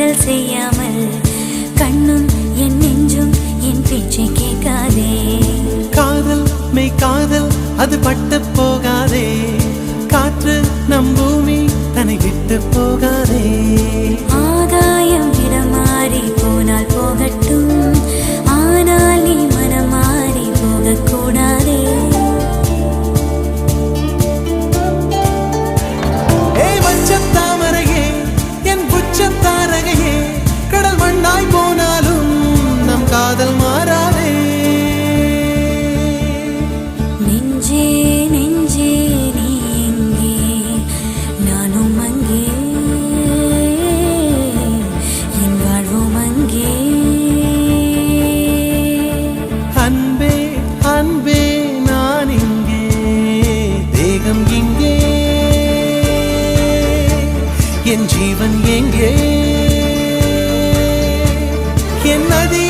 காதல் செய்யாமல் கண்ணும் என் நெஞ்சும் என் பேச்சை கேட்காதே. காதல் மெய் காதல் அது பட்டு போகாதே, காற்று நம் பூமி தன்னை விட்டு போகாதே. ஆகாயம் இடமாறி போனால் போகட்டும், ஆனால் நீ மனம் மாறி போகக்கூடாதே. தாமரையே என் புச்சத்தாரகையே, கடல் மண்ணாய் போனாலும் நம் காதல் மாறாதே. நெஞ்சே நெஞ்சே நீ எங்கே, நானும் அங்கே, என் வாழ்வும் அங்கே. அன்பே அன்பே நான் இங்கே, தேகம் இங்கே, என் ஜீவன் எங்கே, என் நதி